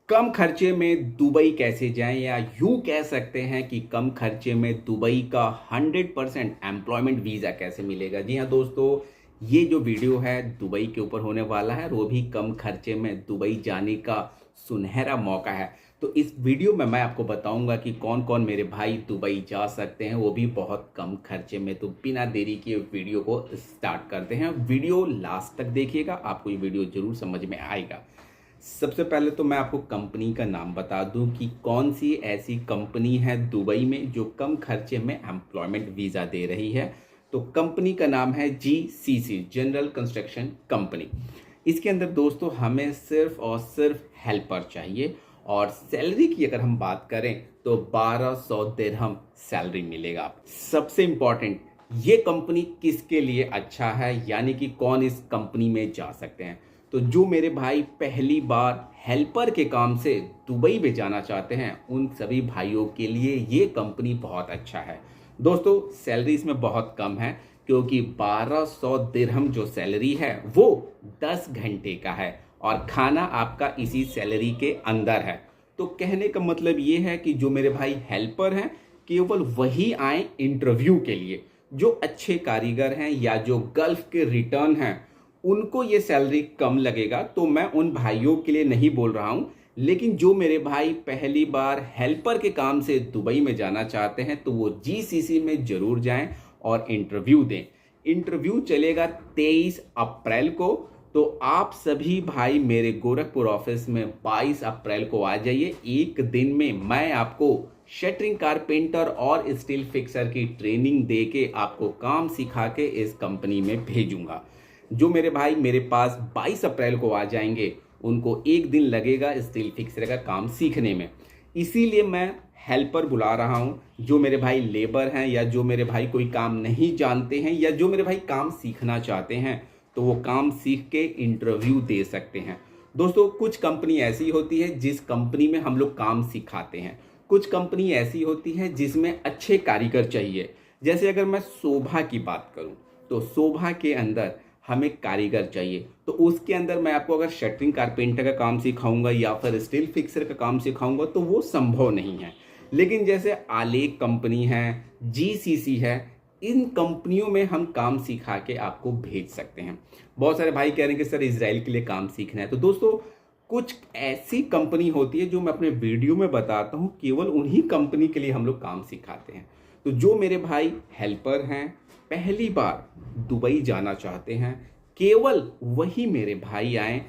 कम खर्चे में दुबई कैसे जाएं, या यूं कह सकते हैं कि कम खर्चे में दुबई का 100% एम्प्लॉयमेंट वीज़ा कैसे मिलेगा। जी हाँ दोस्तों, ये जो वीडियो है दुबई के ऊपर होने वाला है और वो भी कम खर्चे में दुबई जाने का सुनहरा मौका है। तो इस वीडियो में मैं आपको बताऊंगा कि कौन कौन मेरे भाई दुबई जा सकते हैं, वो भी बहुत कम खर्चे में। तो बिना देरी के वीडियो को स्टार्ट करते हैं। वीडियो लास्ट तक देखिएगा, आपको ये वीडियो जरूर समझ में आएगा। सबसे पहले तो मैं आपको कंपनी का नाम बता दूं कि कौन सी ऐसी कंपनी है दुबई में जो कम खर्चे में एम्प्लॉयमेंट वीज़ा दे रही है। तो कंपनी का नाम है जीसीसी, जनरल कंस्ट्रक्शन कंपनी। इसके अंदर दोस्तों हमें सिर्फ और सिर्फ हेल्पर चाहिए और सैलरी की अगर हम बात करें तो 1200 दिरहम सैलरी मिलेगा। सबसे इंपॉर्टेंट, ये कंपनी किसके लिए अच्छा है, यानी कि कौन इस कंपनी में जा सकते हैं। तो जो मेरे भाई पहली बार हेल्पर के काम से दुबई में जाना चाहते हैं, उन सभी भाइयों के लिए ये कंपनी बहुत अच्छा है। दोस्तों सैलरी इसमें बहुत कम है, क्योंकि 1200 दिरहम जो सैलरी है वो 10 घंटे का है और खाना आपका इसी सैलरी के अंदर है। तो कहने का मतलब ये है कि जो मेरे भाई हेल्पर हैं केवल वही आए इंटरव्यू के लिए। जो अच्छे कारीगर हैं या जो गल्फ के रिटर्न हैं उनको ये सैलरी कम लगेगा। तो मैं उन भाइयों के लिए नहीं बोल रहा हूं, लेकिन जो मेरे भाई पहली बार हेल्पर के काम से दुबई में जाना चाहते हैं तो वो जीसीसी में जरूर जाएं और इंटरव्यू दें। इंटरव्यू चलेगा 23 अप्रैल को। तो आप सभी भाई मेरे गोरखपुर ऑफिस में 22 अप्रैल को आ जाइए। एक दिन में मैं आपको शटरिंग कारपेंटर और स्टील फिक्सर की ट्रेनिंग दे के आपको काम सिखा के इस कंपनी में भेजूंगा। जो मेरे भाई मेरे पास 22 अप्रैल को आ जाएंगे उनको एक दिन लगेगा स्टील फिक्सर का काम सीखने में। इसीलिए मैं हेल्पर बुला रहा हूं। जो मेरे भाई लेबर हैं या जो मेरे भाई कोई काम नहीं जानते हैं या जो मेरे भाई काम सीखना चाहते हैं तो वो काम सीख के इंटरव्यू दे सकते हैं। दोस्तों कुछ कंपनी ऐसी होती है जिस कंपनी में हम लोग काम सिखाते हैं, कुछ कंपनी ऐसी होती है जिसमें अच्छे कारीगर चाहिए। जैसे अगर मैं शोभा की बात करूं तो शोभा के अंदर हमें कारीगर चाहिए। तो उसके अंदर मैं आपको अगर शटरिंग कारपेंटर का काम सिखाऊंगा या फिर स्टील फिक्सर का काम सिखाऊंगा तो वो संभव नहीं है। लेकिन जैसे आलेख कंपनी है, जीसीसी है, इन कंपनियों में हम काम सिखा के आपको भेज सकते हैं। बहुत सारे भाई कह रहे हैं कि सर इजराइल के लिए काम सीखना है। तो दोस्तों कुछ ऐसी कंपनी होती है जो मैं अपने वीडियो में बताता हूँ, केवल उन्हीं कंपनी के लिए हम लोग काम सिखाते हैं। तो जो मेरे भाई हेल्पर हैं, पहली बार दुबई जाना चाहते हैं, केवल वही मेरे भाई आए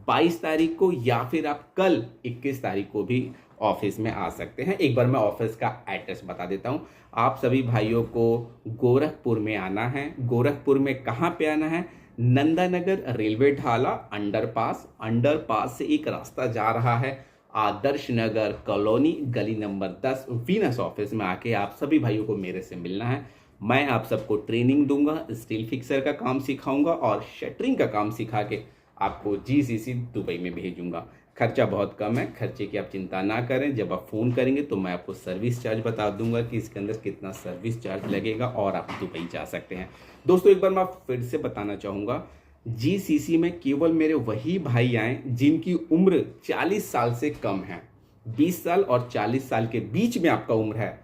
22 तारीख को, या फिर आप कल 21 तारीख को भी ऑफिस में आ सकते हैं। एक बार मैं ऑफिस का एड्रेस बता देता हूं। आप सभी भाइयों को गोरखपुर में आना है। गोरखपुर में कहाँ पे आना है? नंदानगर रेलवे ढाला अंडरपास से एक रास्ता जा रहा है, आदर्श नगर कॉलोनी गली नंबर 10 वीनस ऑफिस में आके आप सभी भाइयों को मेरे से मिलना है। मैं आप सबको ट्रेनिंग दूंगा, स्टील फिक्सर का काम सिखाऊंगा और शटरिंग का काम सिखा के आपको जीसीसी दुबई में भेजूंगा। खर्चा बहुत कम है, खर्चे की आप चिंता ना करें। जब आप फ़ोन करेंगे तो मैं आपको सर्विस चार्ज बता दूंगा कि इसके अंदर कितना सर्विस चार्ज लगेगा और आप दुबई जा सकते हैं। दोस्तों एक बार मैं फिर से बताना चाहूँगा, जीसीसी में केवल मेरे वही भाई आए जिनकी उम्र 40 साल से कम है। 20 साल और 40 साल के बीच में आपका उम्र है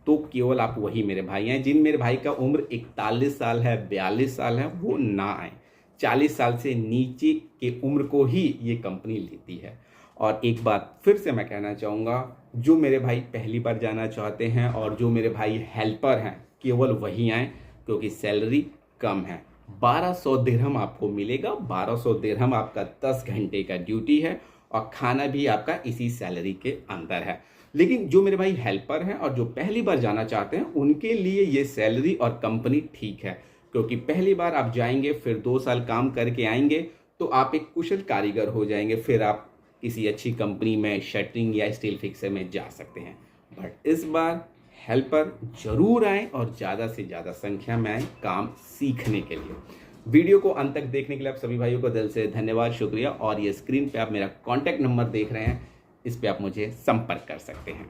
तो केवल आप वही मेरे भाई हैं। जिन मेरे भाई का उम्र 41 साल है, 42 साल है, वो ना आए। 40 साल से नीचे के उम्र को ही ये कंपनी लेती है। और एक बात फिर से मैं कहना चाहूँगा, जो मेरे भाई पहली बार जाना चाहते हैं और जो मेरे भाई हेल्पर हैं केवल वही आएँ, क्योंकि सैलरी कम है। 1200 दिरहम आपको मिलेगा। 1200 दिरहम आपका 10 घंटे का ड्यूटी है और खाना भी आपका इसी सैलरी के अंदर है। लेकिन जो मेरे भाई हेल्पर हैं और जो पहली बार जाना चाहते हैं उनके लिए ये सैलरी और कंपनी ठीक है, क्योंकि पहली बार आप जाएंगे, फिर 2 साल काम करके आएंगे तो आप एक कुशल कारीगर हो जाएंगे। फिर आप किसी अच्छी कंपनी में शटरिंग या स्टील फिक्सर में जा सकते हैं। बट इस बार हेल्पर जरूर आए और ज़्यादा से ज़्यादा संख्या में आए काम सीखने के लिए। वीडियो को अंत तक देखने के लिए आप सभी भाइयों को दिल से धन्यवाद, शुक्रिया। और ये स्क्रीन पे आप मेरा कॉन्टैक्ट नंबर देख रहे हैं, इस पे आप मुझे संपर्क कर सकते हैं।